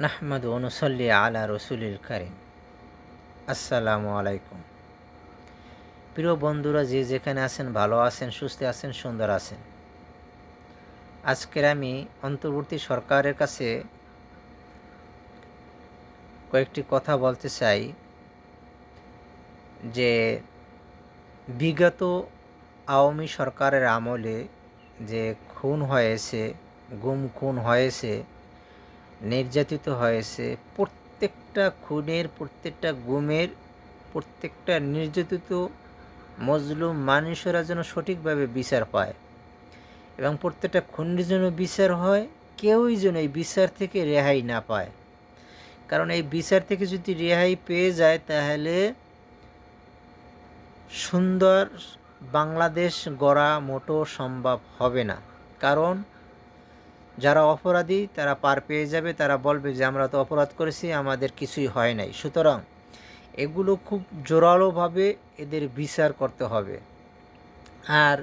নাহমাদু ওয়া নুসাল্লি আলা রসুলিল কারীম। আসসালামু আলাইকুম। প্রিয় বন্ধুরা, যে যেখানে আছেন, ভালো আছেন, সুস্থ আছেন, সুন্দর আছেন। আজকের আমি অন্তর্বর্তী সরকারের কাছে কয়েকটি কথা বলতে চাই যে বিগত আওয়ামী সরকারের আমলে যে খুন হয়েছে, গুম খুন হয়েছে, নির্যাতিত হয়েছে, প্রত্যেকটা খুনের, প্রত্যেকটা গুমের, প্রত্যেকটা নির্যাতিত মজলুম মানুষেরা যেন সঠিকভাবে বিচার পায় এবং প্রত্যেকটা খুনির জন্য বিচার হয়, কেউই যেন এই বিচার থেকে রেহাই না পায়। কারণ এই বিচার থেকে যদি রেহাই পেয়ে যায় তাহলে সুন্দর বাংলাদেশ গড়া মোটো সম্ভব হবে না। কারণ যারা অপরাধী তারা পার পেয়ে যাবে, তারা বলবে যে আমরা তো অপরাধ করেছি, আমাদের কিছুই হয় নাই। সুতরাং এগুলো খুব জোরালোভাবে এদের বিচার করতে হবে। আর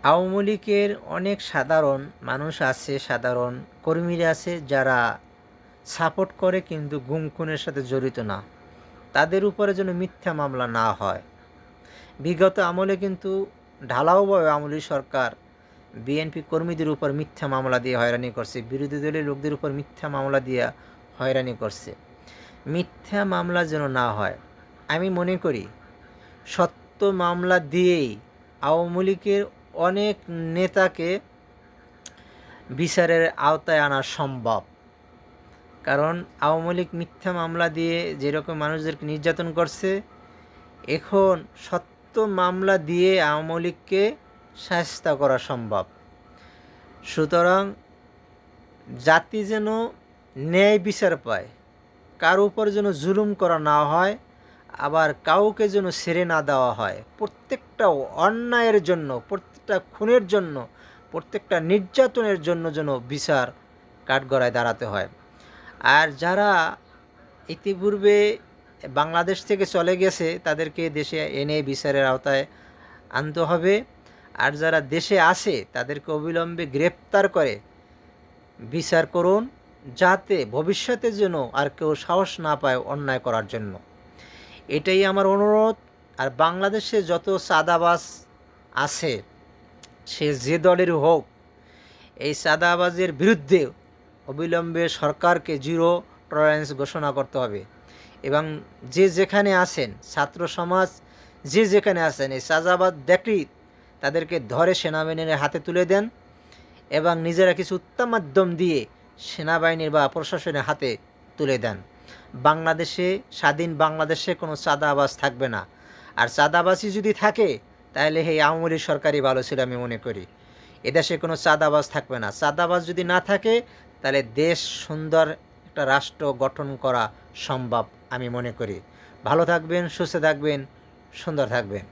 আওয়ামী লীগের অনেক সাধারণ মানুষ আছে, সাধারণ কর্মীরা আছে যারা সাপোর্ট করে কিন্তু গুম খুনের সাথে জড়িত না, তাদের উপরে যেন মিথ্যা মামলা না হয়। বিগত আমলে কিন্তু ঢালাওভাবে আওয়ামী লীগ সরকার বিএনপি কর্মীদের উপর মিথ্যা মামলা দিয়ে হয়রানি করছে, বিরোধী দলের লোকদের উপর মিথ্যা মামলা দিয়ে হয়রানি করছে। মিথ্যা মামলা যেন না হয়। আমি মনে করি সত্য মামলা দিয়েই আওয়ামী লীগের অনেক নেতাকে বিচারের আওতায় আনা সম্ভব। কারণ আওয়ামী লীগ মিথ্যা মামলা দিয়ে যেরকম মানুষদেরকে নির্যাতন করছে, এখন সত্য মামলা দিয়ে আওয়ামী লীগকে শায়েস্তা করা সম্ভব। সুতরাং জাতি যেন ন্যায় বিচার পায়, কার উপর যেন জুলুম করা না হয়, আবার কাউকে যেন ছেড়ে না দেওয়া হয়। প্রত্যেকটা অন্যায়ের জন্য, প্রত্যেকটা খুনের জন্য, প্রত্যেকটা নির্যাতনের জন্য যেন বিচার কাঠগড়ায় দাঁড়াতে হয়। আর যারা ইতিপূর্বে বাংলাদেশ থেকে চলে গেছে তাদেরকে দেশে এনে বিচারের আওতায় আনতে হবে। আর যারা দেশে আছে তাদেরকে অবিলম্বে গ্রেপ্তার করে বিচার করুন, যাতে ভবিষ্যতে যেন আর কেউ সাহস না পায় অন্যায় করার জন্য। এটাই আমার অনুরোধ। আর বাংলাদেশে যত চাঁদাবাজ আছে, সে যে দলের হোক, এই চাঁদাবাজের বিরুদ্ধে অবিলম্বে সরকারকে জিরো টলারেন্স ঘোষণা করতে হবে। এবং যে যেখানে আছেন, ছাত্র সমাজ যে যেখানে আছেন, এই চাঁদাবাজ দেখলেই তাদেরকে ধরে সেনাবাহিনীর হাতে তুলে দেন এবং নিজেরা কিছু উত্তম মাধ্যম দিয়ে সেনাবাহিনীর বা প্রশাসনের হাতে তুলে দেন। বাংলাদেশে, স্বাধীন বাংলাদেশে কোনো চাঁদাবাজ থাকবে না। আর চাঁদাবাজি যদি থাকে তাহলে এই আওয়ামী লীগ সরকারই ভালো ছিল, আমি মনে করি। এদেশে কোনো চাঁদাবাজ থাকবে না। চাঁদাবাজ যদি না থাকে তাহলে দেশ সুন্দর একটা রাষ্ট্র গঠন করা সম্ভব, আমি মনে করি। ভালো থাকবেন, সুস্থ থাকবেন, সুন্দর থাকবেন।